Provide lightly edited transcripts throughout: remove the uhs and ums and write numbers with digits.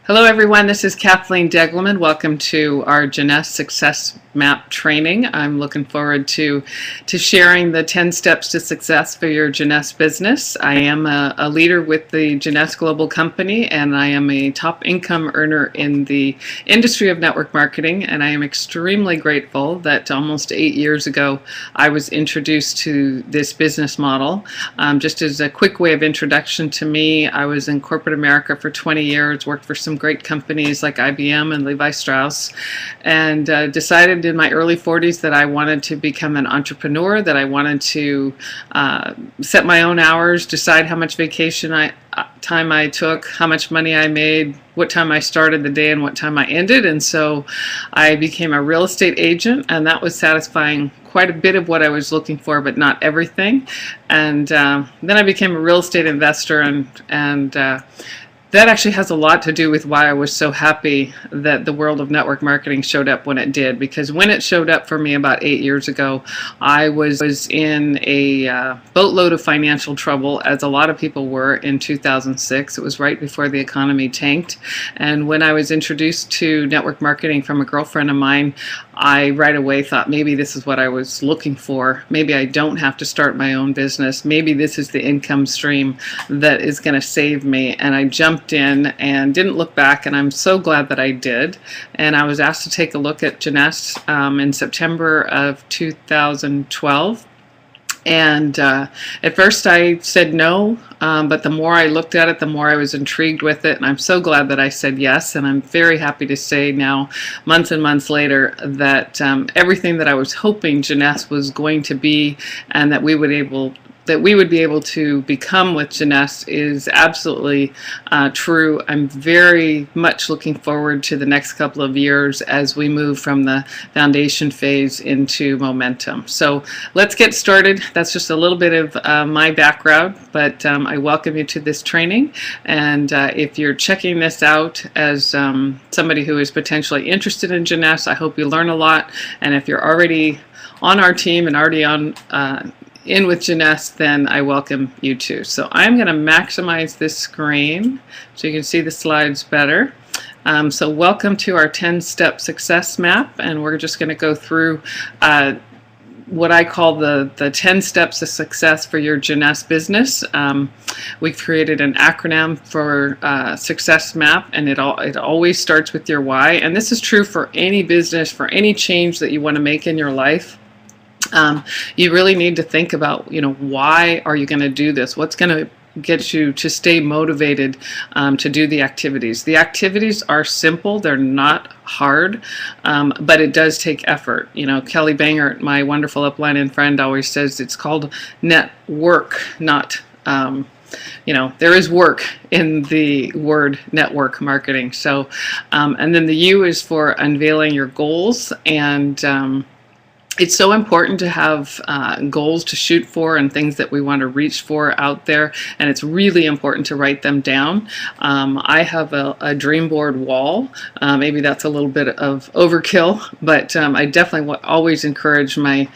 Hello everyone, this is Kathleen Deggelman. Welcome to our Jeunesse Success Map training. I'm looking forward to sharing the 10 steps to success for your Jeunesse business. I am a leader with the Jeunesse Global Company, and I am a top income earner in the industry of network marketing, and I am extremely grateful that almost 8 years ago I was introduced to this business model. Just as a quick way of introduction to me, I was in corporate America for 20 years, worked for some great companies like IBM and Levi Strauss, and decided in my early 40s that I wanted to become an entrepreneur, that I wanted to set my own hours, decide how much vacation time I took, how much money I made, what time I started the day and what time I ended. And so I became a real estate agent, and that was satisfying quite a bit of what I was looking for, but not everything. And then I became a real estate investor, and that actually has a lot to do with why I was so happy that the world of network marketing showed up when it did. Because when it showed up for me about 8 years ago, I was in a boatload of financial trouble, as a lot of people were in 2006. It was right before the economy tanked. And when I was introduced to network marketing from a girlfriend of mine, I right away thought, maybe this is what I was looking for. Maybe I don't have to start my own business. Maybe this is the income stream that is going to save me. And I jumped in and didn't look back, and I'm so glad that I did. And I was asked to take a look at Jeunesse in September of 2012. And at first I said no, but the more I looked at it, the more I was intrigued with it, and I'm so glad that I said yes. And I'm very happy to say now, months and months later, that everything that I was hoping Jeunesse was going to be, and that we would be able to become with Jeunesse, is absolutely true. I'm very much looking forward to the next couple of years as we move from the foundation phase into momentum. So let's get started. That's just a little bit of my background, but I welcome you to this training. And if you're checking this out as somebody who is potentially interested in Jeunesse, I hope you learn a lot. And if you're already on our team and already in with Jeunesse, then I welcome you too. So I'm going to maximize this screen so you can see the slides better. So welcome to our 10-step success map, and we're just going to go through what I call the 10 steps of success for your Jeunesse business. We've created an acronym for success map, and it always starts with your why. And this is true for any business, for any change that you want to make in your life. You really need to think about, why are you going to do this? What's going to get you to stay motivated to do the activities? The activities are simple. They're not hard, but it does take effort. Kelly Banger, my wonderful upline and friend, always says it's called network, not there is work in the word network marketing. So, and then the U is for unveiling your goals, and it's so important to have goals to shoot for and things that we want to reach for out there, and it's really important to write them down. I have a dream board wall. Maybe that's a little bit of overkill, but I definitely always encourage my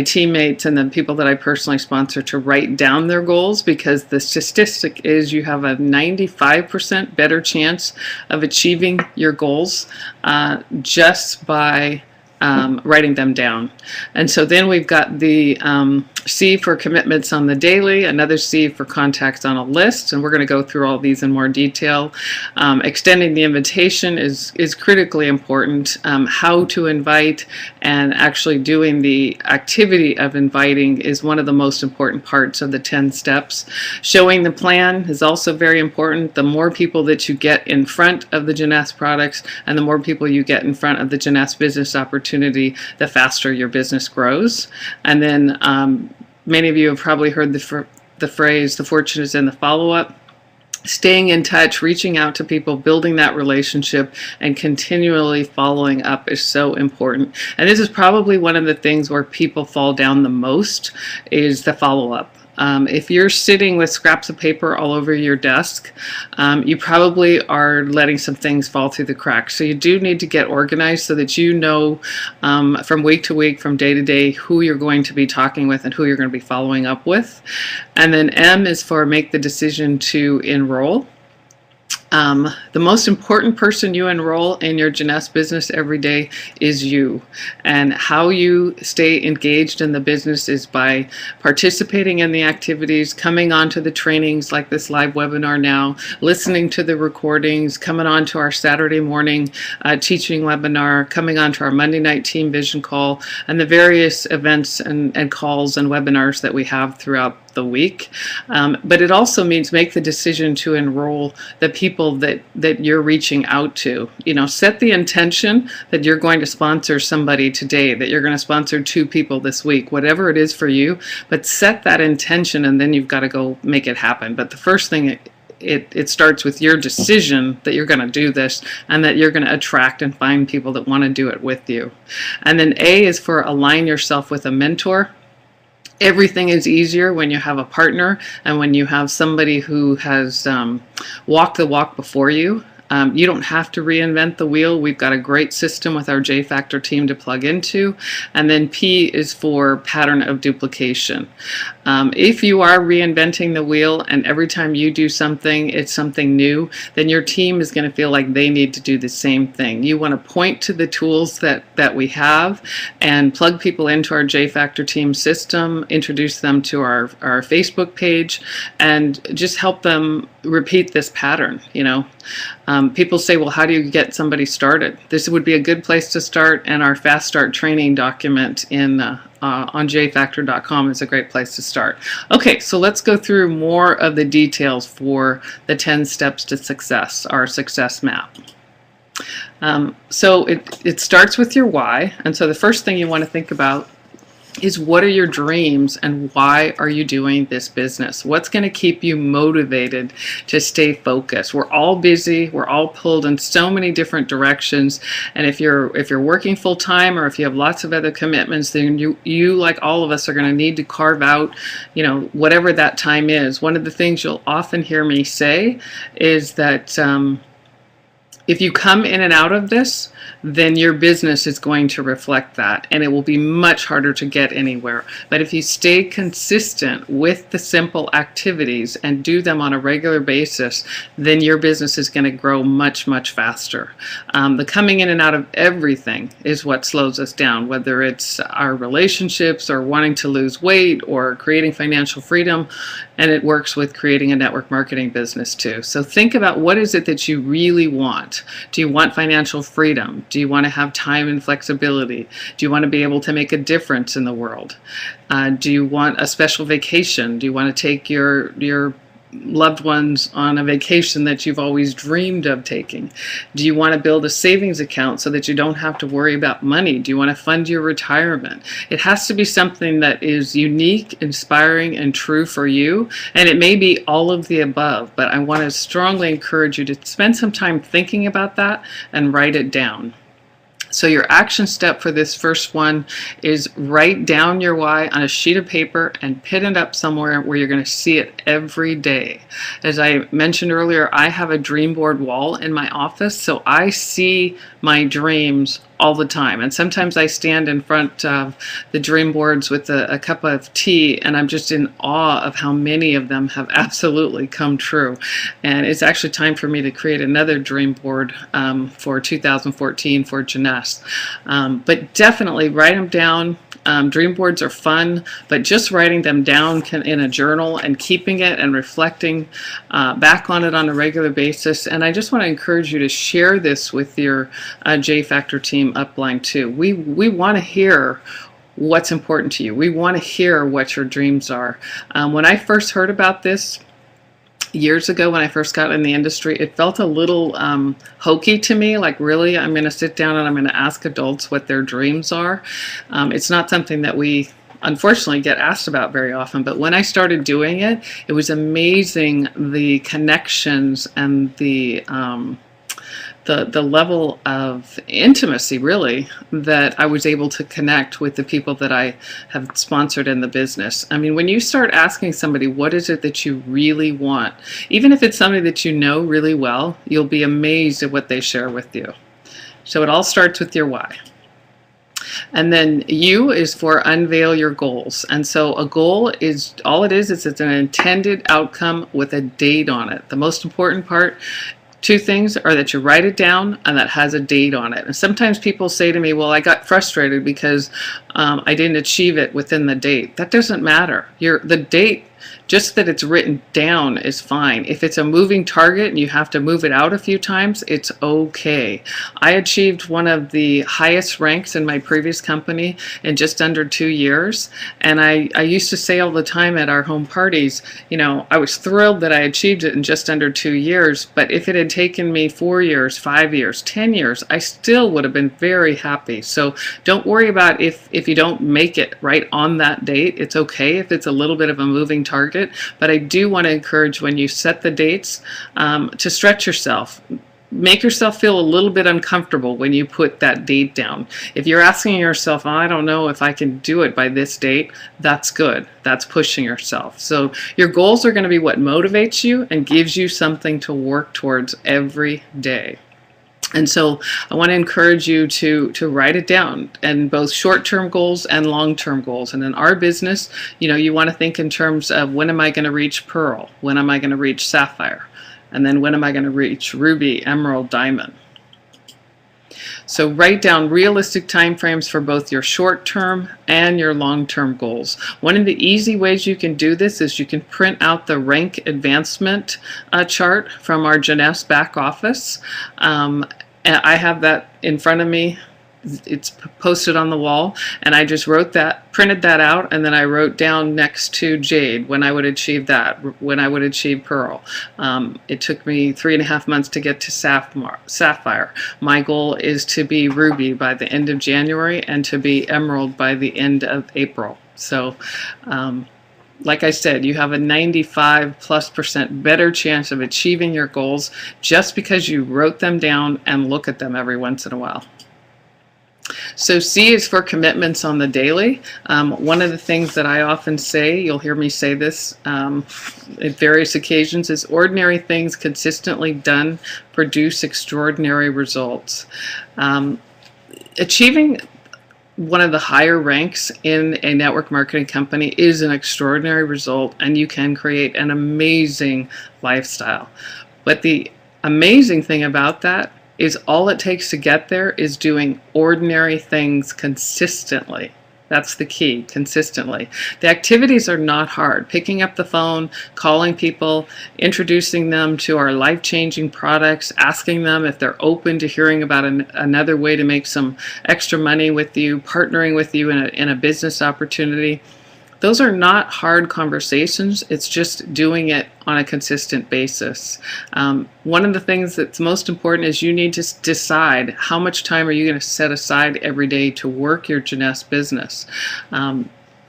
teammates and the people that I personally sponsor to write down their goals, because the statistic is you have a 95% better chance of achieving your goals just by writing them down. And so then we've got the C for commitments on the daily, another C for contacts on a list, and we're going to go through all these in more detail. Extending the invitation is critically important. How to invite and actually doing the activity of inviting is one of the most important parts of the 10 steps. Showing the plan is also very important. The more people that you get in front of the Jeunesse products, and the more people you get in front of the Jeunesse business opportunity, the faster your business grows. And then many of you have probably heard the phrase, the fortune is in the follow-up. Staying in touch, reaching out to people, building that relationship, and continually following up is so important. And this is probably one of the things where people fall down the most, is the follow-up. If you're sitting with scraps of paper all over your desk, you probably are letting some things fall through the cracks. So you do need to get organized so that you know from week to week, from day to day, who you're going to be talking with and who you're going to be following up with. And then M is for make the decision to enroll. The most important person you enroll in your Jeunesse business every day is you. And how you stay engaged in the business is by participating in the activities, coming on to the trainings like this live webinar now, listening to the recordings, coming on to our Saturday morning teaching webinar, coming on to our Monday night team vision call, and the various events and calls and webinars that we have throughout the week. But it also means make the decision to enroll the people that you're reaching out to. Set the intention that you're going to sponsor somebody today, that you're going to sponsor 2 people this week, whatever it is for you, but set that intention, and then you've got to go make it happen. But the first thing, it starts with your decision that you're going to do this, and that you're going to attract and find people that want to do it with you. And then A is for align yourself with a mentor. Everything is easier when you have a partner and when you have somebody who has walked the walk before you. You don't have to reinvent the wheel. We've got a great system with our J Factor team to plug into. And then P is for pattern of duplication. If you are reinventing the wheel and every time you do something, it's something new, then your team is going to feel like they need to do the same thing. You want to point to the tools that we have and plug people into our J Factor team system, introduce them to our Facebook page, and just help them repeat this pattern. People say, well, how do you get somebody started? This would be a good place to start, and our Fast Start training document on jfactor.com is a great place to start. Okay, so let's go through more of the details for the 10 steps to success, our success map. So it starts with your why, and so the first thing you want to think about is what are your dreams and why are you doing this business? What's going to keep you motivated to stay focused? We're all busy, we're all pulled in so many different directions, and if you're working full time or if you have lots of other commitments, then you like all of us are going to need to carve out, whatever that time is. One of the things you'll often hear me say is that if you come in and out of this, then your business is going to reflect that, and it will be much harder to get anywhere. But if you stay consistent with the simple activities and do them on a regular basis, then your business is going to grow much, much faster. The coming in and out of everything is what slows us down, whether it's our relationships or wanting to lose weight or creating financial freedom, and it works with creating a network marketing business too. So think about, what is it that you really want? Do you want financial freedom? Do you want to have time and flexibility? Do you want to be able to make a difference in the world? Do you want a special vacation? Do you want to take your loved ones on a vacation that you've always dreamed of taking? Do you want to build a savings account so that you don't have to worry about money? Do you want to fund your retirement? It has to be something that is unique, inspiring, and true for you. And it may be all of the above, but I want to strongly encourage you to spend some time thinking about that and write it down. So your action step for this first one is write down your why on a sheet of paper and pin it up somewhere where you're going to see it every day. As I mentioned earlier, I have a dream board wall in my office, so I see my dreams all the time. And sometimes I stand in front of the dream boards with a cup of tea, and I'm just in awe of how many of them have absolutely come true. And it's actually time for me to create another dream board for 2014 for Jeunesse. But definitely write them down. Dream boards are fun, but just writing them down in a journal and keeping it and reflecting back on it on a regular basis. And I just want to encourage you to share this with your J Factor team upline too. We want to hear what's important to you. We want to hear what your dreams are. When I first heard about this, years ago when I first got in the industry, it felt a little hokey to me, like, really, I'm going to sit down and I'm going to ask adults what their dreams are. It's not something that we unfortunately get asked about very often, but when I started doing it, it was amazing, the connections and the level of intimacy, really, that I was able to connect with the people that I have sponsored in the business. I mean, when you start asking somebody, what is it that you really want, even if it's somebody that you know really well, you'll be amazed at what they share with you. So it all starts with your why. And then U is for unveil your goals. And so a goal is, all it is it's an intended outcome with a date on it. The most important part Two things are that you write it down and that has a date on it. And sometimes people say to me, well, I got frustrated because I didn't achieve it within the date. That doesn't matter. The date, just that it's written down, is fine. If it's a moving target and you have to move it out a few times, it's okay. I achieved one of the highest ranks in my previous company in just under 2 years. And I used to say all the time at our home parties, you know, I was thrilled that I achieved it in just under 2 years. But if it had taken me 4 years, 5 years, 10 years, I still would have been very happy. So don't worry about if you don't make it right on that date. It's okay if it's a little bit of a moving target. But I do want to encourage, when you set the dates, to stretch yourself. Make yourself feel a little bit uncomfortable when you put that date down. If you're asking yourself, oh, I don't know if I can do it by this date, that's good. That's pushing yourself. So your goals are going to be what motivates you and gives you something to work towards every day. And so I want to encourage you to write it down, and both short-term goals and long-term goals. And in our business, you know, you want to think in terms of, when am I going to reach pearl? When am I going to reach sapphire? And then when am I going to reach ruby, emerald, diamond? So write down realistic timeframes for both your short-term and your long-term goals. One of the easy ways you can do this is you can print out the rank advancement chart from our Jeunesse back office. And I have that in front of me. It's posted on the wall, and I just printed that out, and then I wrote down next to jade when I would achieve that, when I would achieve pearl. It took me 3.5 months to get to sapphire. My goal is to be ruby by the end of January and to be emerald by the end of April. So like I said, you have a 95+% better chance of achieving your goals just because you wrote them down and look at them every once in a while. So C is for commitments on the daily. One of the things that I often say, you'll hear me say this at various occasions, is ordinary things consistently done produce extraordinary results. Achieving one of the higher ranks in a network marketing company is an extraordinary result, and you can create an amazing lifestyle. But the amazing thing about that is all it takes to get there is doing ordinary things consistently. That's the key, consistently. The activities are not hard. Picking up the phone, calling people, introducing them to our life-changing products, asking them if they're open to hearing about another way to make some extra money with you, partnering with you in a business opportunity. Those are not hard conversations. It's just doing it on a consistent basis. One of the things that's most important is you need to decide how much time are you going to set aside every day to work your Jeunesse business.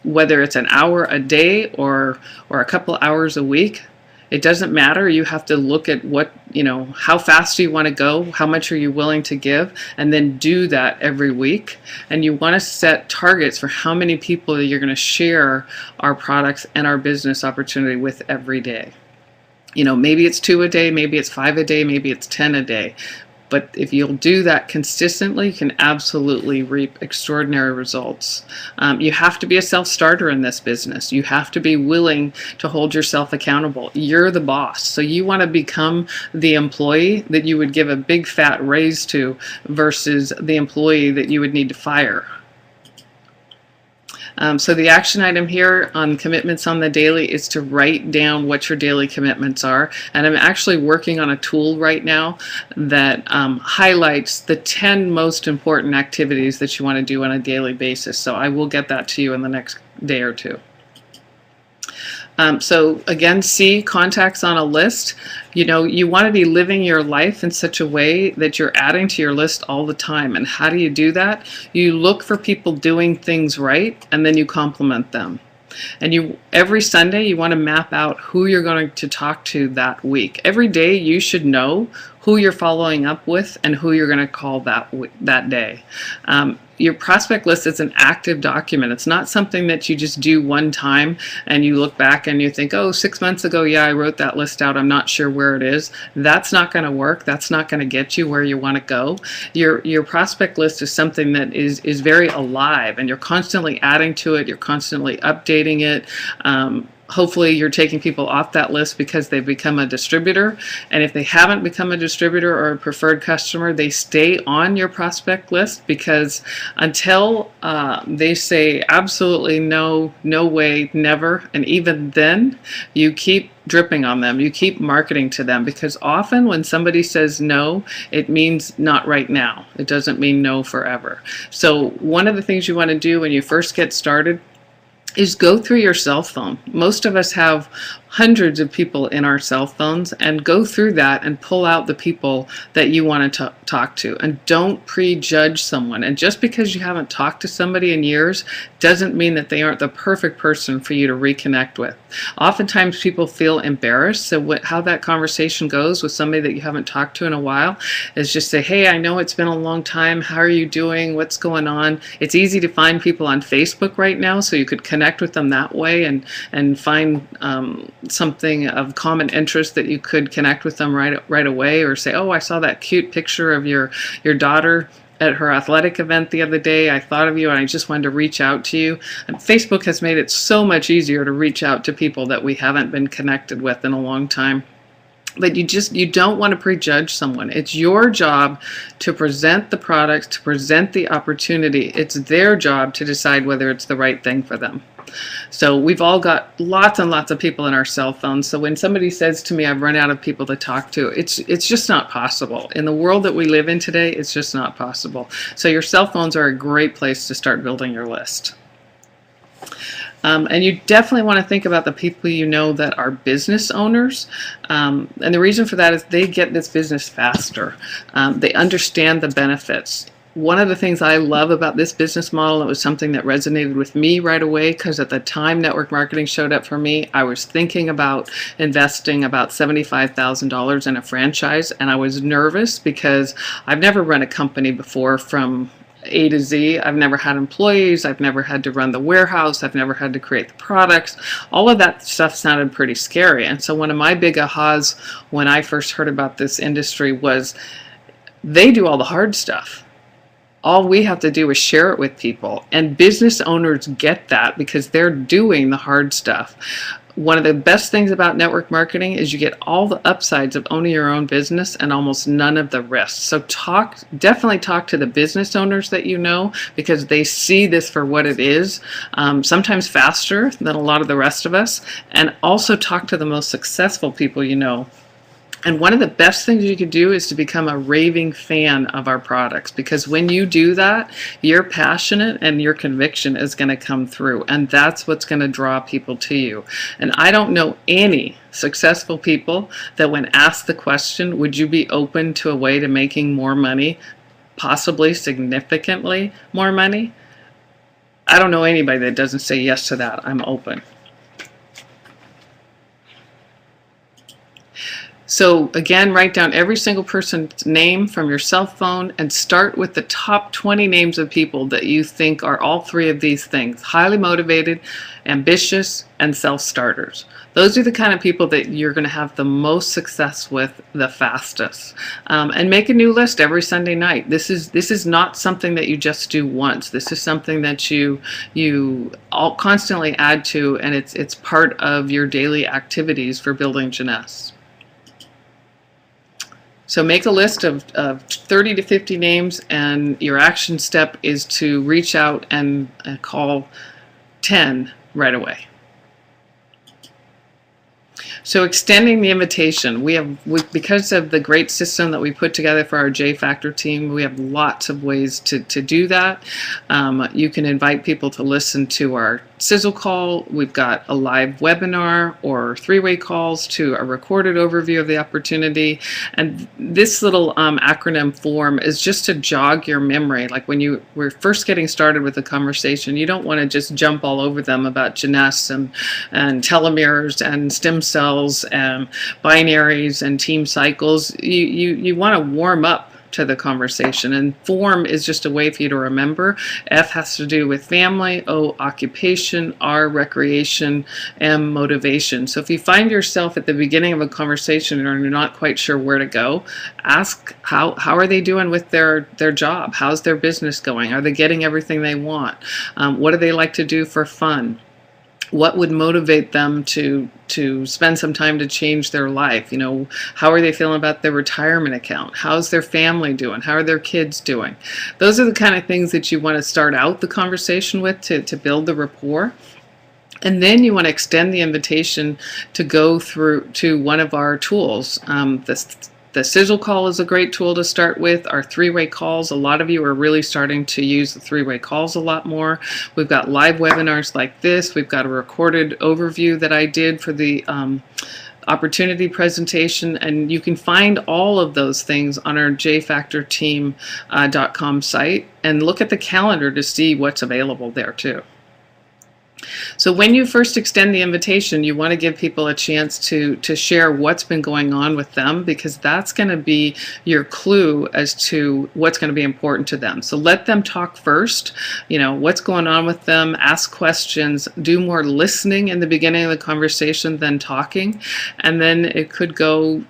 Whether it's an hour a day or a couple hours a week, it doesn't matter. You have to look at how fast do you want to go, how much are you willing to give, and then do that every week. And you want to set targets for how many people you're going to share our products and our business opportunity with every day. You know, maybe it's 2 a day, maybe it's 5 a day, maybe it's 10 a day. But if you'll do that consistently, you can absolutely reap extraordinary results. You have to be a self-starter in this business. You have to be willing to hold yourself accountable. You're the boss. So you want to become the employee that you would give a big fat raise to versus the employee that you would need to fire. So the action item here on commitments on the daily is to write down what your daily commitments are. And I'm actually working on a tool right now that highlights the 10 most important activities that you want to do on a daily basis. So I will get that to you in the next day or two. So again, C, contacts on a list. You know, you want to be living your life in such a way that you're adding to your list all the time. And how do you do that? You look for people doing things right, and then you compliment them. And every Sunday, you want to map out who you're going to talk to that week. Every day, you should know who you're following up with and who you're going to call that day. Your prospect list is an active document. It's not something that you just do one time and you look back and you think, oh, 6 months ago, yeah, I wrote that list out. I'm not sure where it is. That's not going to work. That's not going to get you where you want to go. Your prospect list is something that is very alive, and you're constantly adding to it. You're constantly updating it. hopefully you're taking people off that list because they've become a distributor. And if they haven't become a distributor or a preferred customer, they stay on your prospect list, because until they say absolutely no, no way, never, and even then, you keep dripping on them. You keep marketing to them, because often when somebody says no, it means not right now. It doesn't mean no forever. So one of the things you want to do when you first get started is go through your cell phone. Most of us have hundreds of people in our cell phones, and go through that and pull out the people that you want to talk to, and don't prejudge someone. And just because you haven't talked to somebody in years doesn't mean that they aren't the perfect person for you to reconnect with. Oftentimes people feel embarrassed, so how that conversation goes with somebody that you haven't talked to in a while is just say, hey, I know it's been a long time, how are you doing, what's going on? It's easy to find people on Facebook right now, so you could connect with them that way, and find something of common interest that you could connect with them right away, or say, oh, I saw that cute picture of your daughter at her athletic event the other day. I thought of you and I just wanted to reach out to you. And Facebook has made it so much easier to reach out to people that we haven't been connected with in a long time. But you don't want to prejudge someone. It's your job to present the products, to present the opportunity. It's their job to decide whether it's the right thing for them. So we've all got lots and lots of people in our cell phones. So when somebody says to me, I've run out of people to talk to, it's just not possible. In the world that we live in today, it's just not possible. So your cell phones are a great place to start building your list. And you definitely want to think about the people you know that are business owners. And the reason for that is they get this business faster. They understand the benefits. One of the things I love about this business model, it was something that resonated with me right away, because at the time network marketing showed up for me, I was thinking about investing about $75,000 in a franchise, and I was nervous because I've never run a company before from A to Z. I've never had employees. I've never had to run the warehouse. I've never had to create the products. All of that stuff sounded pretty scary. And so one of my big ahas when I first heard about this industry was they do all the hard stuff. All we have to do is share it with people. And business owners get that because they're doing the hard stuff. One of the best things about network marketing is you get all the upsides of owning your own business and almost none of the risks. So definitely talk to the business owners that you know, because they see this for what it is, sometimes faster than a lot of the rest of us. And also talk to the most successful people you know. And one of the best things you could do is to become a raving fan of our products, because when you do that, you're passionate and your conviction is going to come through, and that's what's going to draw people to you. And I don't know any successful people that when asked the question, would you be open to a way to making more money, possibly significantly more money? I don't know anybody that doesn't say yes to that. I'm open. So again, write down every single person's name from your cell phone and start with the top 20 names of people that you think are all three of these things: highly motivated, ambitious, and self-starters. Those are the kind of people that you're going to have the most success with the fastest. And make a new list every Sunday night. This is not something that you just do once. This is something that you all constantly add to, and it's part of your daily activities for building Jeunesse. So make a list of 30 to 50 names, and your action step is to reach out and call 10 right away. So extending the invitation, because of the great system that we put together for our J Factor team, we have lots of ways to do that. You can invite people to listen to our sizzle call. We've got a live webinar or three-way calls to a recorded overview of the opportunity. And this little acronym form is just to jog your memory. Like when you were first getting started with the conversation, you don't want to just jump all over them about Jeunesse and telomeres and stem cells and binaries and team cycles. You want to warm up to the conversation, and form is just a way for you to remember. F has to do with family, O occupation, R recreation, M motivation. So if you find yourself at the beginning of a conversation and you're not quite sure where to go, ask how are they doing with their job? How's their business going? Are they getting everything they want? What do they like to do for fun? What would motivate them to spend some time to change their life? How are they feeling about their retirement account? How's their family doing? How are their kids doing? Those are the kind of things that you want to start out the conversation with to build the rapport. And then you want to extend the invitation to go through to one of our tools. The sizzle call is a great tool to start with. Our three-way calls, a lot of you are really starting to use the three-way calls a lot more. We've got live webinars like this. We've got a recorded overview that I did for the opportunity presentation, and you can find all of those things on our jfactorteam.com site, and look at the calendar to see what's available there too. So when you first extend the invitation, you want to give people a chance to share what's been going on with them, because that's going to be your clue as to what's going to be important to them. So let them talk first, what's going on with them, ask questions, do more listening in the beginning of the conversation than talking. And then it could go,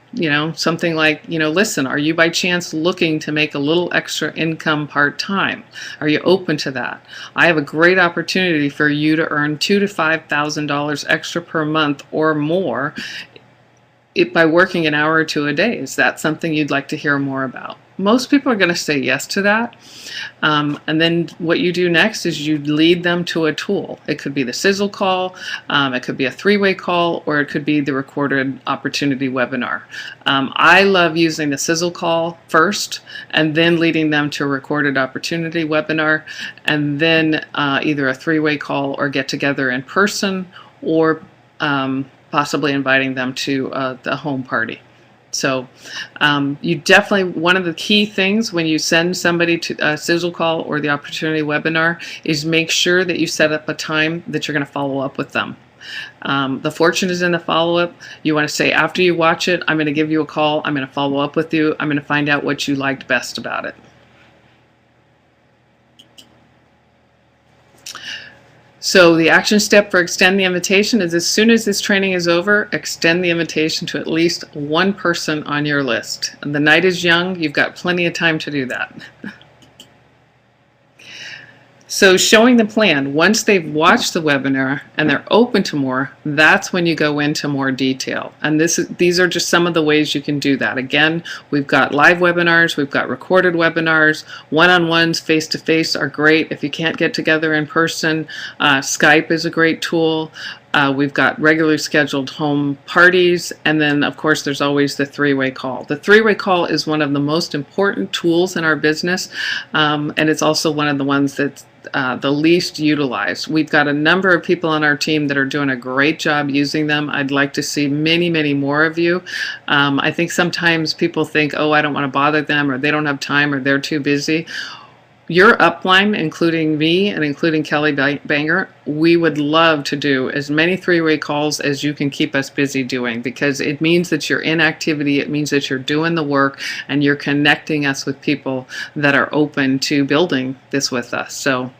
something like, listen, are you by chance looking to make a little extra income part-time? Are you open to that? I have a great opportunity for you to earn $2,000 to $5,000 extra per month or more by working an hour or two a day. Is that something you'd like to hear more about? Most people are going to say yes to that. And then what you do next is you lead them to a tool. It could be the sizzle call, it could be a three-way call, or it could be the recorded opportunity webinar. I love using the sizzle call first and then leading them to a recorded opportunity webinar, and then either a three-way call or get together in person, or possibly inviting them to the home party. So you definitely, one of the key things when you send somebody to a sizzle call or the opportunity webinar is make sure that you set up a time that you're going to follow up with them. The fortune is in the follow-up. You want to say, after you watch it, I'm going to give you a call, I'm going to follow up with you, I'm going to find out what you liked best about it. So the action step for extend the invitation is, as soon as this training is over, extend the invitation to at least one person on your list. And the night is young, you've got plenty of time to do that. So showing the plan, once they've watched the webinar and they're open to more, that's when you go into more detail. And these are just some of the ways you can do that. Again, we've got live webinars, we've got recorded webinars, one-on-ones, face-to-face are great. If you can't get together in person, Skype is a great tool. We've got regularly scheduled home parties, and then of course there's always the three-way call. The three-way call is one of the most important tools in our business, and it's also one of the ones that's the least utilized. We've got a number of people on our team that are doing a great job using them. I'd like to see many, many more of you. I think sometimes people think, oh, I don't want to bother them, or they don't have time, or they're too busy. Your upline, including me and including Kelly Banger, we would love to do as many three-way calls as you can keep us busy doing, because it means that you're in activity, it means that you're doing the work, and you're connecting us with people that are open to building this with us. So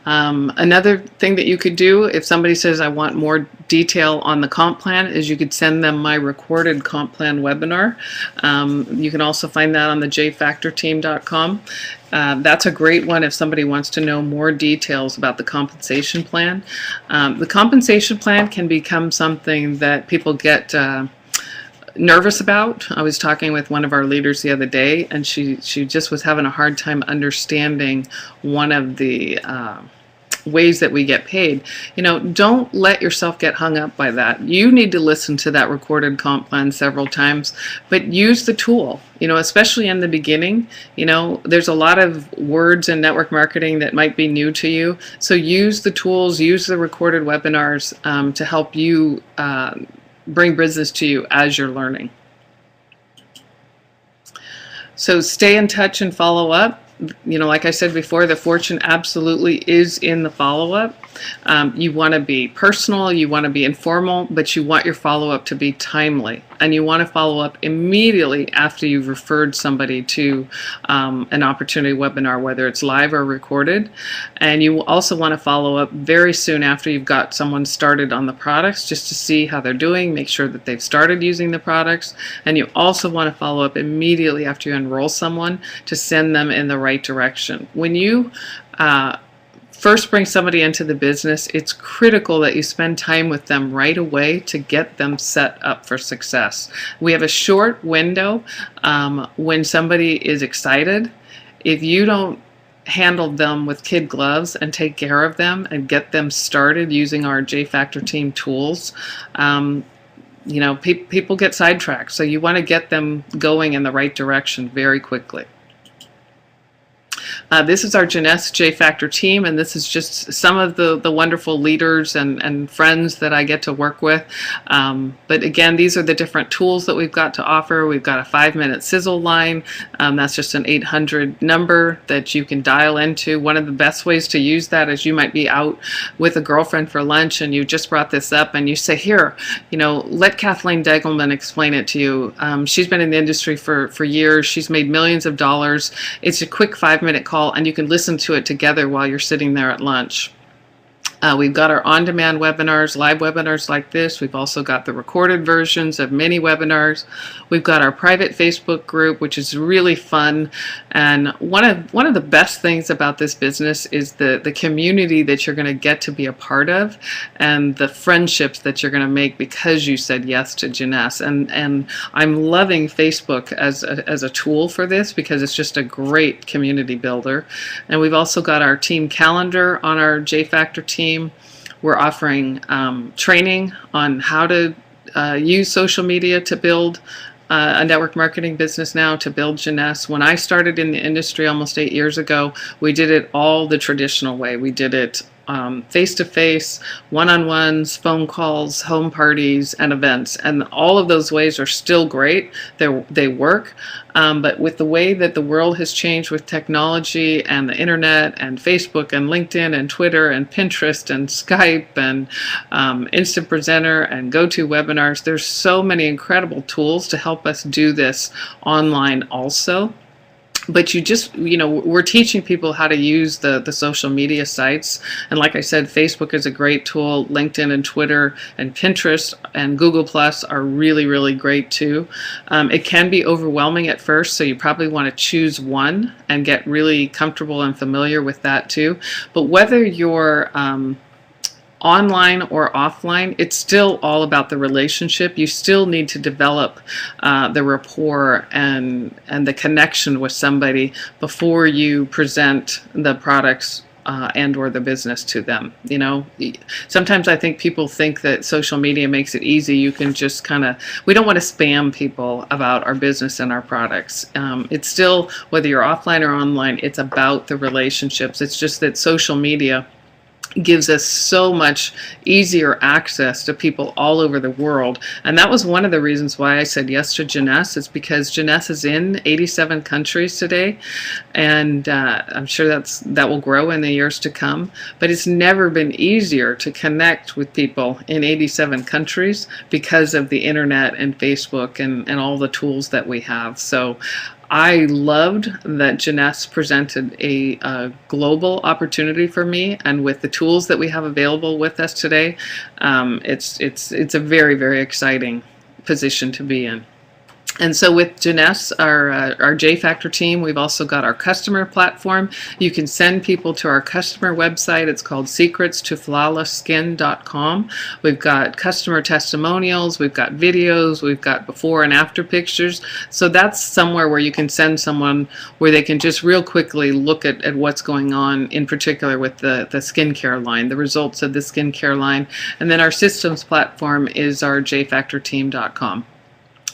another thing that you could do, if somebody says, I want more detail on the comp plan, is you could send them my recorded comp plan webinar. You can also find that on the jfactorteam.com. That's a great one if somebody wants to know more details about the compensation plan. The compensation plan can become something that people get nervous about. I was talking with one of our leaders the other day, and she just was having a hard time understanding one of the ways that we get paid. Don't let yourself get hung up by that. You need to listen to that recorded comp plan several times, but use the tool. Especially in the beginning, there's a lot of words in network marketing that might be new to you. So use the tools, use the recorded webinars to help you bring business to you as you're learning. So stay in touch and follow up. Like I said before, the fortune absolutely is in the follow-up. You want to be personal, you want to be informal, but you want your follow-up to be timely. And you want to follow up immediately after you've referred somebody to an opportunity webinar, whether it's live or recorded. And you also want to follow up very soon after you've got someone started on the products, just to see how they're doing, make sure that they've started using the products. And you also want to follow up immediately after you enroll someone to send them in the right direction. When you first bring somebody into the business, it's critical that you spend time with them right away to get them set up for success. We have a short window when somebody is excited. If you don't handle them with kid gloves and take care of them and get them started using our J Factor team tools, people get sidetracked. So you want to get them going in the right direction very quickly. This is our Jeunesse J Factor team, and this is just some of the wonderful leaders and friends that I get to work with. But again, these are the different tools that we've got to offer. We've got a 5-minute sizzle line. That's just an 800 number that you can dial into. One of the best ways to use that is you might be out with a girlfriend for lunch and you just brought this up and you say, here, let Kathleen Deggelman explain it to you. She's been in the industry for years. She's made millions of dollars. It's a quick 5-minute call, and you can listen to it together while you're sitting there at lunch. We've got our on-demand webinars, live webinars like this. We've also got the recorded versions of mini webinars. We've got our private Facebook group, which is really fun. And one of the best things about this business is the community that you're going to get to be a part of, and the friendships that you're going to make because you said yes to Jeunesse. And I'm loving Facebook as a tool for this because it's just a great community builder. And we've also got our team calendar on our J Factor team. We're offering training on how to use social media to build a network marketing business now, to build Jeunesse. When I started in the industry almost 8 years ago, we did it all the traditional way. We did it face-to-face, one-on-ones, phone calls, home parties, and events. And all of those ways are still great. They work. But with the way that the world has changed with technology and the internet and Facebook and LinkedIn and Twitter and Pinterest and Skype and Instant Presenter and GoToWebinars, there's so many incredible tools to help us do this online also. But we're teaching people how to use the social media sites. And like I said, Facebook is a great tool. LinkedIn and Twitter and Pinterest and Google Plus are really, really great too. It can be overwhelming at first, so you probably want to choose one and get really comfortable and familiar with that too. But whether you're online or offline, it's still all about the relationship. You still need to develop the rapport and the connection with somebody before you present the products and or the business to them. Sometimes I think people think that social media makes it easy. You can just we don't want to spam people about our business and our products. It's still, whether you're offline or online, it's about the relationships. It's just that social media gives us so much easier access to people all over the world. And that was one of the reasons why I said yes to Jeunesse, is because Jeunesse is in 87 countries today. And I'm sure that will grow in the years to come. But it's never been easier to connect with people in 87 countries because of the internet and Facebook and all the tools that we have. So I loved that Jeunesse presented a global opportunity for me, and with the tools that we have available with us today, it's a very, very exciting position to be in. And so with Jeunesse, our J Factor team, we've also got our customer platform. You can send people to our customer website. It's called secretstoflawlessskin.com. We've got customer testimonials, we've got videos, we've got before and after pictures. So that's somewhere where you can send someone where they can just real quickly look at what's going on, in particular with the skincare line, the results of the skincare line. And then our systems platform is our jfactorteam.com.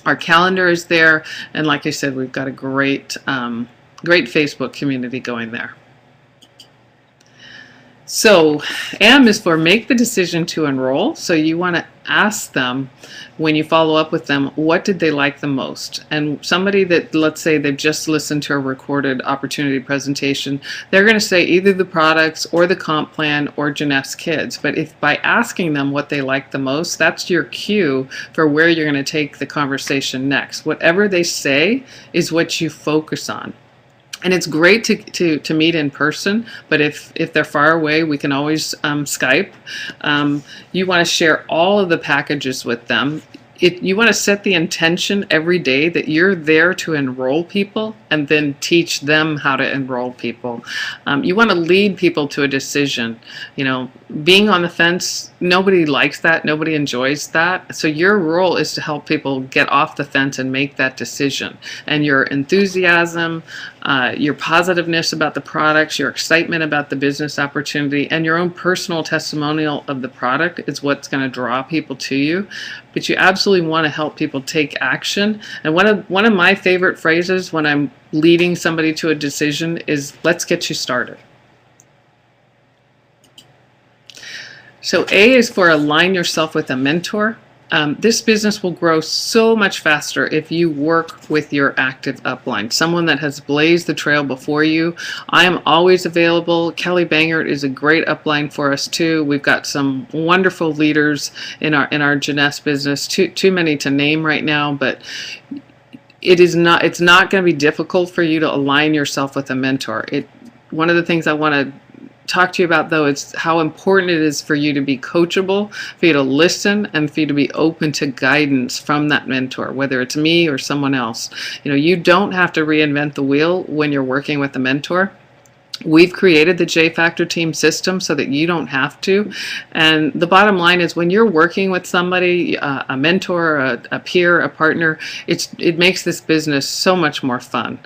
Our calendar is there, and like I said, we've got a great Facebook community going there. So M is for make the decision to enroll. So you want to ask them, when you follow up with them, what did they like the most? And somebody that, let's say they've just listened to a recorded opportunity presentation, they're going to say either the products or the comp plan or Jeunesse Kids. But if by asking them what they like the most, that's your cue for where you're going to take the conversation next. Whatever they say is what you focus on. And it's great to meet in person, but if they're far away, we can always Skype. You want to share all of the packages with them. you want to set the intention every day that you're there to enroll people and then teach them how to enroll people. You want to lead people to a decision. Being on the fence, nobody likes that. Nobody enjoys that. So your role is to help people get off the fence and make that decision. And your enthusiasm, your positiveness about the products, your excitement about the business opportunity, and your own personal testimonial of the product is what's going to draw people to you. But you absolutely want to help people take action. And one of my favorite phrases when I'm leading somebody to a decision is, let's get you started. So A is for align yourself with a mentor. This business will grow so much faster if you work with your active upline, someone that has blazed the trail before you. I am always available. Kelly Bangert is a great upline for us too. We've got some wonderful leaders in our Jeunesse business. Too many to name right now, but it's not going to be difficult for you to align yourself with a mentor. One of the things I want to talk to you about, though, is how important it is for you to be coachable, for you to listen, and for you to be open to guidance from that mentor, whether it's me or someone else. You don't have to reinvent the wheel when you're working with a mentor. We've created the J Factor team system so that you don't have to. And the bottom line is, when you're working with somebody, a mentor, a peer, a partner, it makes this business so much more fun.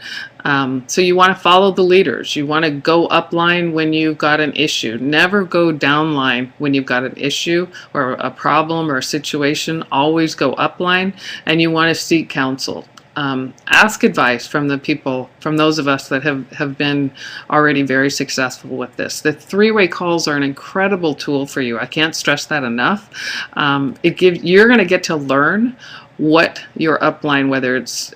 So you want to follow the leaders. You want to go upline when you've got an issue. Never go downline when you've got an issue or a problem or a situation. Always go upline, and you want to seek counsel. Ask advice from those of us that have been already very successful with this. The three-way calls are an incredible tool for you. I can't stress that enough. You're going to get to learn what your upline, whether it's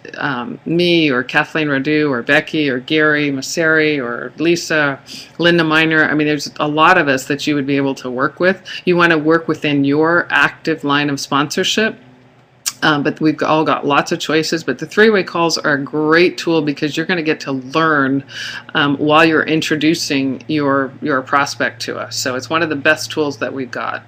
me or Kathleen Radu or Becky or Gary Masseri or Lisa, Linda Miner. There's a lot of us that you would be able to work with. You want to work within your active line of sponsorship. But we've all got lots of choices. But the three-way calls are a great tool because you're going to get to learn while you're introducing your prospect to us. So it's one of the best tools that we've got.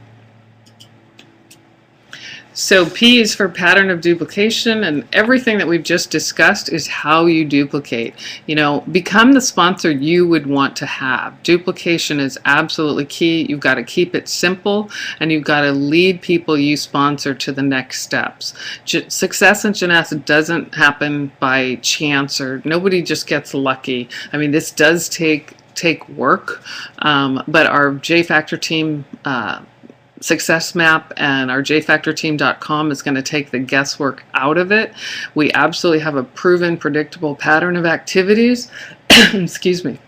So P is for pattern of duplication, and everything that we've just discussed is how you duplicate. Become the sponsor you would want to have. Duplication is absolutely key. You've got to keep it simple, and you've got to lead people you sponsor to the next steps. Success in Jeunesse doesn't happen by chance, or nobody just gets lucky. This does take work, but our J Factor team success map and our jfactorteam.com is going to take the guesswork out of it. We absolutely have a proven, predictable pattern of activities. Excuse me.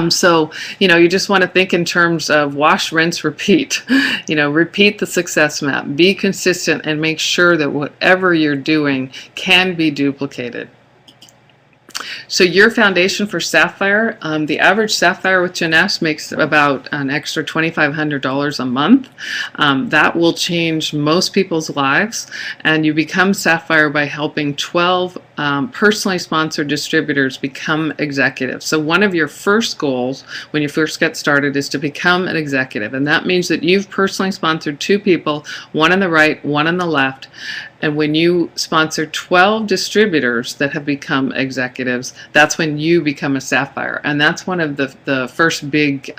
So, you just want to think in terms of wash, rinse, repeat. Repeat the success map. Be consistent and make sure that whatever you're doing can be duplicated. So your foundation for Sapphire, the average Sapphire with Jeunesse makes about an extra $2,500 a month. That will change most people's lives, and you become Sapphire by helping 12 personally sponsored distributors become executives. So one of your first goals when you first get started is to become an executive, and that means that you've personally sponsored 2 people, one on the right, one on the left. And when you sponsor 12 distributors that have become executives, that's when you become a Sapphire. And that's one of the first big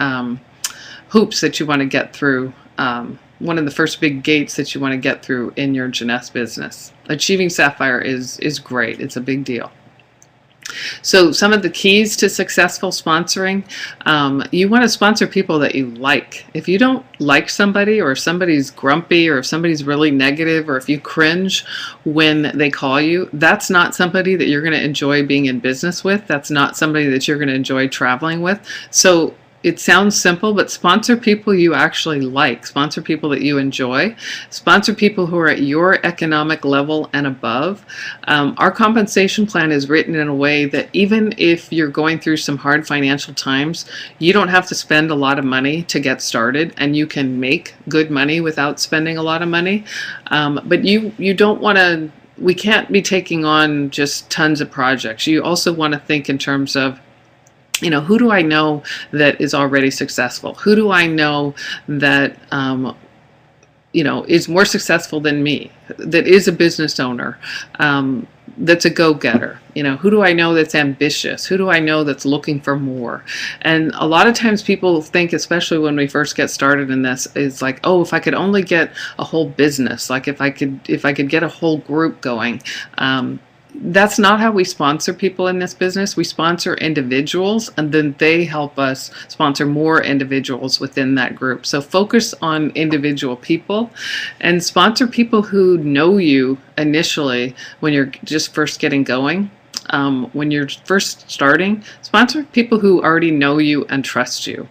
hoops that you want to get through, one of the first big gates that you want to get through in your Jeunesse business. Achieving Sapphire is great. It's a big deal. So some of the keys to successful sponsoring, you want to sponsor people that you like. If you don't like somebody, or if somebody's grumpy, or if somebody's really negative, or if you cringe when they call you, that's not somebody that you're going to enjoy being in business with. That's not somebody that you're going to enjoy traveling with. So it sounds simple, but sponsor people you actually like. Sponsor people that you enjoy. Sponsor people who are at your economic level and above. Our compensation plan is written in a way that even if you're going through some hard financial times, you don't have to spend a lot of money to get started, and you can make good money without spending a lot of money. But you don't want to, we can't be taking on just tons of projects. You also want to think in terms of, who do I know that is already successful? Who do I know that is more successful than me, that is a business owner, that's a go-getter. Who do I know that's ambitious? Who do I know that's looking for more? And a lot of times people think, especially when we first get started in this, is like, oh, if I could only get a whole business, like if I could get a whole group going. That's not how we sponsor people in this business. We sponsor individuals, and then they help us sponsor more individuals within that group. So focus on individual people and sponsor people who know you initially when you're just first getting going. When you're first starting, sponsor people who already know you and trust you.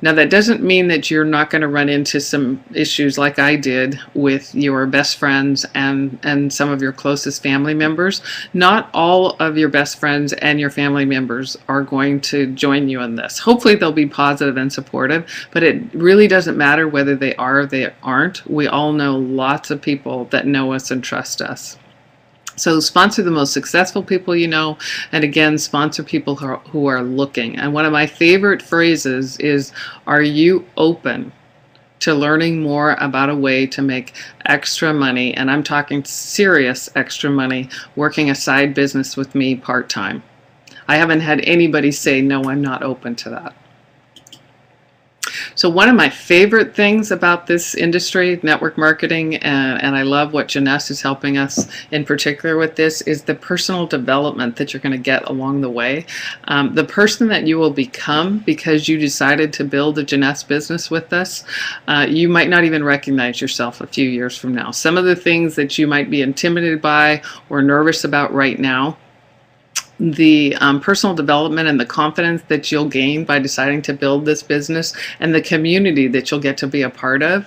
Now, that doesn't mean that you're not going to run into some issues like I did with your best friends and some of your closest family members. Not all of your best friends and your family members are going to join you in this. Hopefully they'll be positive and supportive, but it really doesn't matter whether they are or they aren't. We all know lots of people that know us and trust us. So sponsor the most successful people you know, and again, sponsor people who are looking. And one of my favorite phrases is, are you open to learning more about a way to make extra money? And I'm talking serious extra money, working a side business with me part-time. I haven't had anybody say, no, I'm not open to that. So one of my favorite things about this industry, network marketing, and I love what Jeunesse is helping us in particular with this, is the personal development that you're going to get along the way. The person that you will become because you decided to build a Jeunesse business with us, you might not even recognize yourself a few years from now. Some of the things that you might be intimidated by or nervous about right now, the personal development and the confidence that you'll gain by deciding to build this business, and the community that you'll get to be a part of,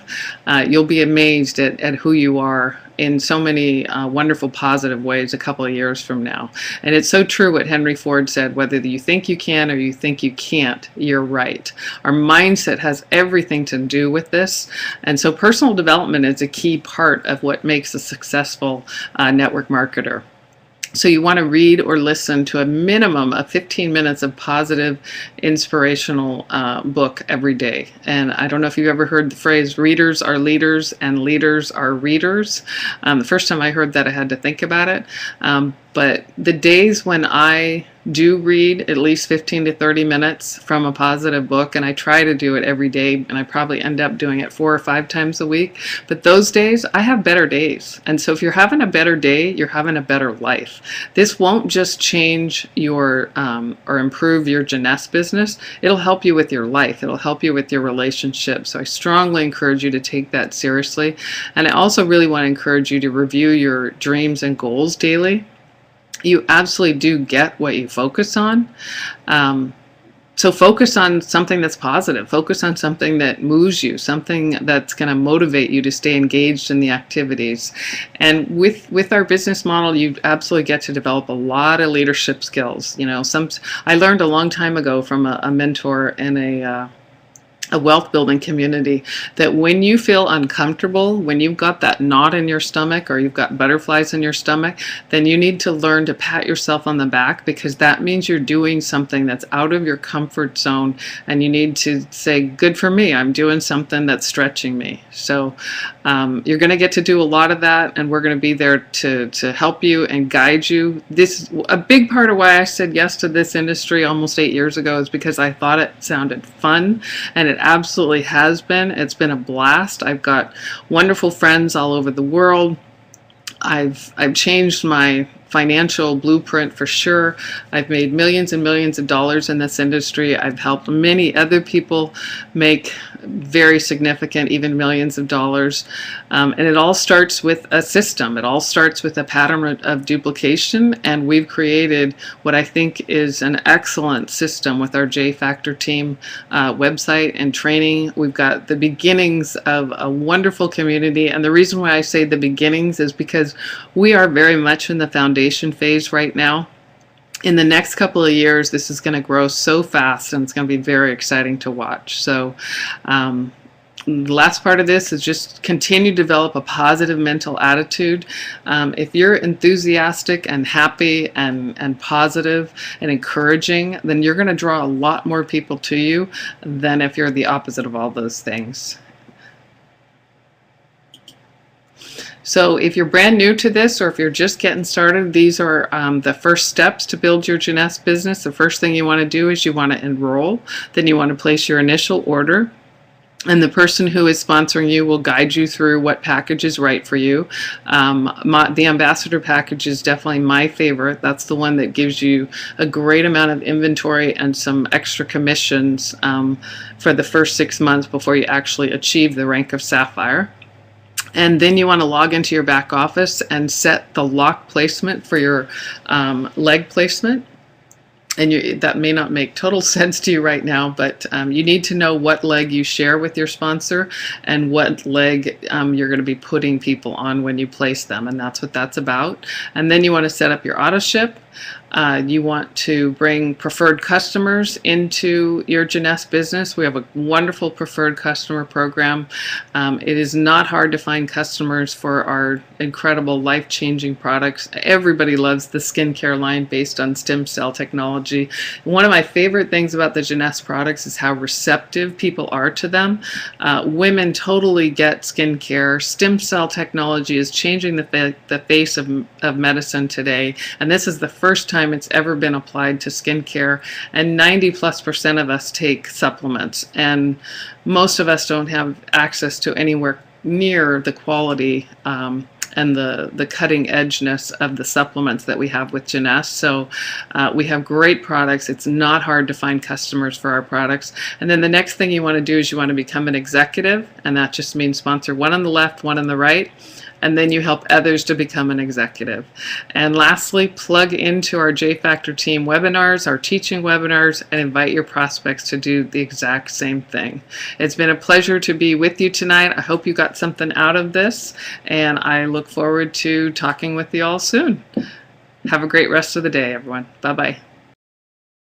you'll be amazed at who you are in so many wonderful positive ways a couple of years from now. And it's so true what Henry Ford said, whether you think you can or you think you can't, you're right. Our mindset has everything to do with this. And so personal development is a key part of what makes a successful network marketer. So you want to read or listen to a minimum of 15 minutes of positive, inspirational book every day. And I don't know if you've ever heard the phrase, readers are leaders and leaders are readers. The first time I heard that, I had to think about it. But the days when I do read at least 15 to 30 minutes from a positive book, and I try to do it every day, and I probably end up doing it 4 or 5 times a week, but those days, I have better days. And so if you're having a better day, you're having a better life. This won't just change your, or improve your Jeunesse business, it'll help you with your life, it'll help you with your relationship. So I strongly encourage you to take that seriously. And I also really want to encourage you to review your dreams and goals daily. You absolutely do get what you focus on. So focus on something that's positive. Focus on something that moves you, something that's going to motivate you to stay engaged in the activities. And with our business model, you absolutely get to develop a lot of leadership skills. I learned a long time ago from a mentor in a wealth building community that when you feel uncomfortable, when you've got that knot in your stomach or you've got butterflies in your stomach, then you need to learn to pat yourself on the back, because that means you're doing something that's out of your comfort zone, and you need to say, good for me, I'm doing something that's stretching me. So you're going to get to do a lot of that, and we're going to be there to help you and guide you. This a big part of why I said yes to this industry almost 8 years ago is because I thought it sounded fun, and it absolutely has been. It's been a blast. I've got wonderful friends all over the world. I've changed my financial blueprint for sure. I've made millions and millions of dollars in this industry. I've helped many other people make very significant, even millions of dollars. And it all starts with a system. It all starts with a pattern of duplication. And we've created what I think is an excellent system with our J Factor team website and training. We've got the beginnings of a wonderful community. And the reason why I say the beginnings is because we are very much in the foundation phase right now. In the next couple of years, this is going to grow so fast, and it's going to be very exciting to watch. So the last part of this is just continue to develop a positive mental attitude. If you're enthusiastic and happy and positive and encouraging, then you're going to draw a lot more people to you than if you're the opposite of all those things. So if you're brand new to this, or if you're just getting started, these are the first steps to build your Jeunesse business. The first thing you want to do is you want to enroll. Then you want to place your initial order. And the person who is sponsoring you will guide you through what package is right for you. The ambassador package is definitely my favorite. That's the one that gives you a great amount of inventory and some extra commissions for the first 6 months before you actually achieve the rank of Sapphire. And then you want to log into your back office and set the lock placement for your leg placement. And that may not make total sense to you right now, but you need to know what leg you share with your sponsor and what leg you're going to be putting people on when you place them, and that's what that's about. And then you want to set up your auto ship. You want to bring preferred customers into your Jeunesse business. We have a wonderful preferred customer program. It is not hard to find customers for our incredible life-changing products. Everybody loves the skincare line based on stem cell technology. One of my favorite things about the Jeunesse products is how receptive people are to them. Women totally get skincare. Stem cell technology is changing the face of medicine today, and this is the first time it's ever been applied to skincare, and 90+% of us take supplements, and most of us don't have access to anywhere near the quality and the cutting edgeness of the supplements that we have with Jeunesse. So we have great products. It's not hard to find customers for our products. And then the next thing you want to do is you want to become an executive, and that just means sponsor one on the left, one on the right, and then you help others to become an executive. And lastly, plug into our J Factor team webinars, our teaching webinars, and invite your prospects to do the exact same thing. It's been a pleasure to be with you tonight. I hope you got something out of this, and I look forward to talking with you all soon. Have a great rest of the day, everyone. Bye-bye.